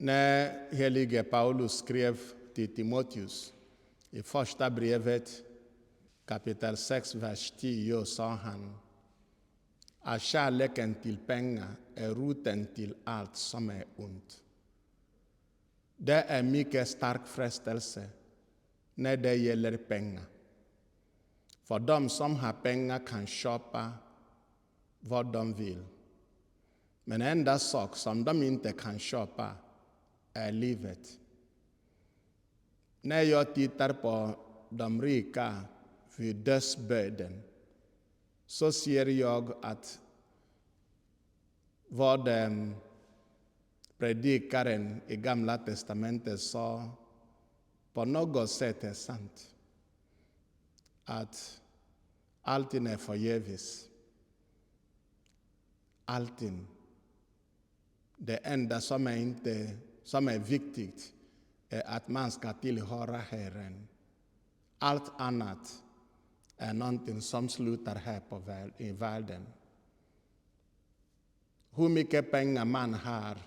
När helige Paulus skrev till Timoteus i första brevet, kapitel 6, vers 10, sa han att kärleken till pengar är roten till allt som är ont. Det är mycket stark frestelse när det gäller pengar. För de som har pengar kan köpa vad de vill. Men enda sak som de inte kan köpa är livet. När jag tittar på de rika vid dödsbädden så ser jag att vad predikaren i Gamla testamentet sa på något sätt är sant. Att allting är förgäves. Allting. Det enda som är viktigt är att man ska tillhöra Herren. Allt annat är någonting som slutar här i världen. Hur mycket pengar man har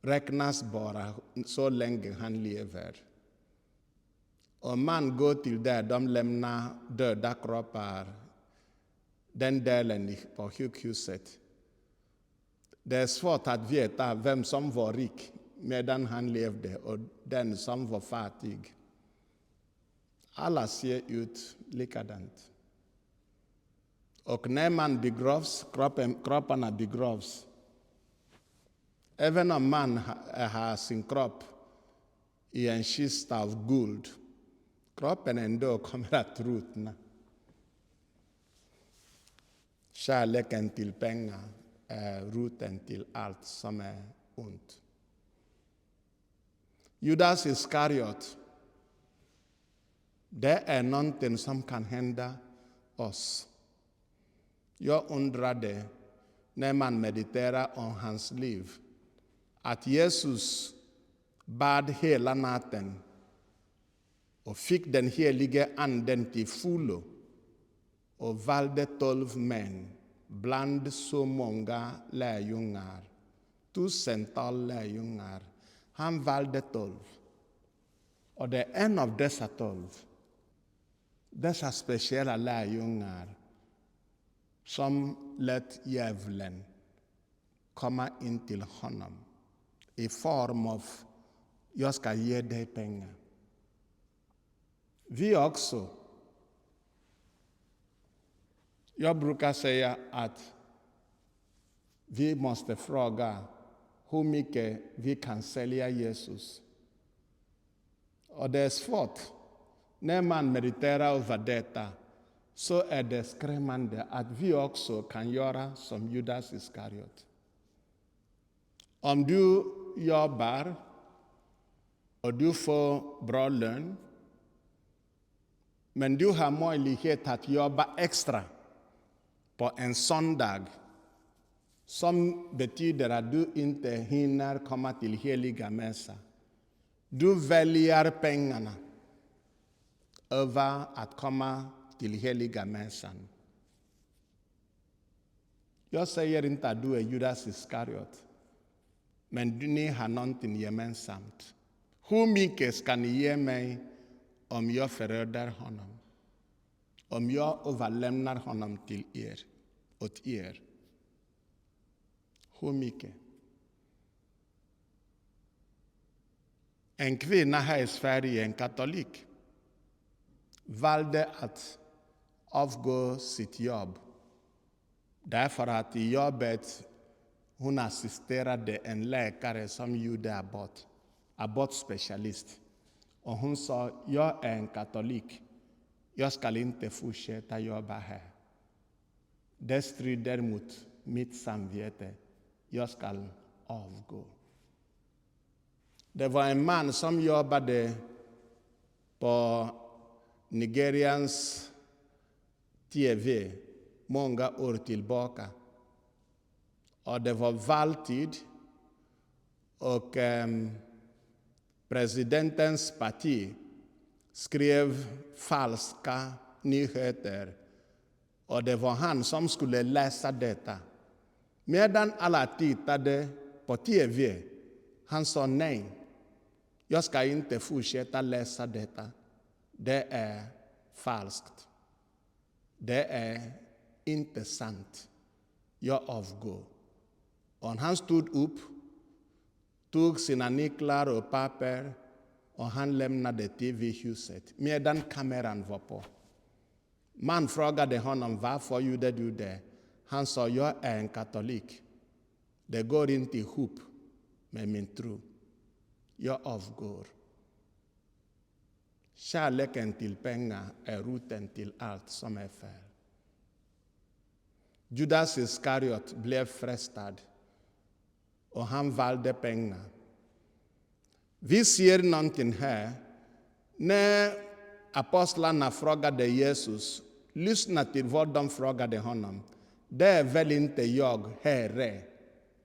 räknas bara så länge han lever. Om man går till där de lämnar döda kroppar, den delen på sjukhuset, det är svårt att veta vem som var rik medan han levde och den som var fattig. Alla ser ut likadant. Och när man begravs, kropparna begravs. Även om man har sin kropp i en kista av guld, kroppen ändå kommer att ruttna. Kärleken till pengar är roten till allt som är ont. Judas Iskariot, det är någonting som kan hända oss. Jag undrade när man mediterar om hans liv att Jesus bad hela natten och fick den helige anden till fullo och valde 12 män bland så många lärjungar, tusentals lärjungar. Han valde 12. Och det är en av dessa 12, dessa speciella lärjungar, som lät djävulen komma in till honom i form av jag ska ge dig pengar. Vi också. Jag brukar säga att vi måste fråga hur mycket vi kan sälja Jesus. Och det är svårt. När man mediterar över detta så är det skrämmande att vi också kan göra som Judas Iskariot. Om du jobbar och du får bra lön, men du har möjlighet att jobba extra på en söndag, som betyder att du inte hinner komma till heliga mässa. Du väljer pengarna över att komma till heliga mässan. Jag säger inte att du är Judas Iskariot, men ni har någonting gemensamt. Hur mycket ska ni ge mig om jag föröder honom? Om jag överlämnar honom till er, åt er? Hur mycket? En kvinna här i Sverige, en katolik, valde att avgå sitt jobb därför att i jobbet hon assisterade en läkare som gjorde abortspecialist. Och hon sa, jag är en katolik, jag ska inte fortsätta jobba här. Det strider mot mitt samvete, jag ska avgå. Det var en man som jobbade på Nigerians TV många år tillbaka. Och det var valtid och presidentens parti skrev falska nyheter. Och det var han som skulle läsa detta. Medan alla tittade på TV. Han sa nej. Jag ska inte fortsätta läsa detta. Det är falskt. Det är inte sant. Jag avgår. Och han stod upp, tog sina nycklar och papper och han lämnade TV-huset medan kameran var på. Man frågade honom, varför gjorde du det? Han sa, jag är en katolik. Det går inte ihop med min tro. Jag avgår. Kärleken till pengar är roten till allt som är fel. Judas Iskariot blev frestad och han valde pengar. Vi ser någonting här. När apostlarna frågade Jesus, lyssna till vad de frågade honom. Det är väl inte jag, Herre?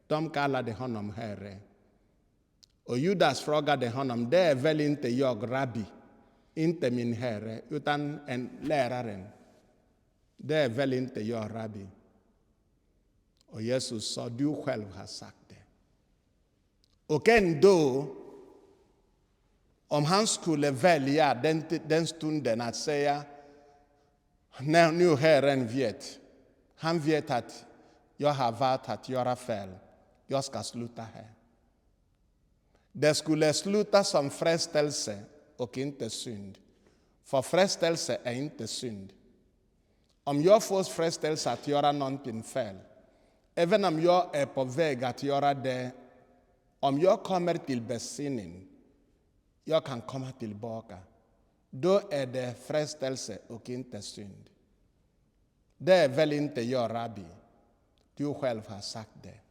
De kallade honom Herre. Och Judas frågade honom, det är väl inte jag, Rabbi? Inte min Herre, utan en läraren. Det är väl inte jag, Rabbi? Och Jesus sa, du själv har sagt det. Och ändå, om han skulle välja den stunden att säga, när nu Herren vet, han vet att jag har valt att göra fel, jag ska sluta här. Det skulle sluta som frestelse och inte synd. För frestelse är inte synd. Om jag får frestelse att göra någonting fel, även om jag är på väg att göra det, om jag kommer till besinning, jag kan komma tillbaka. Då är det frestelse och inte synd. Det är väl inte jag, Rabbi? Du själv har sagt det.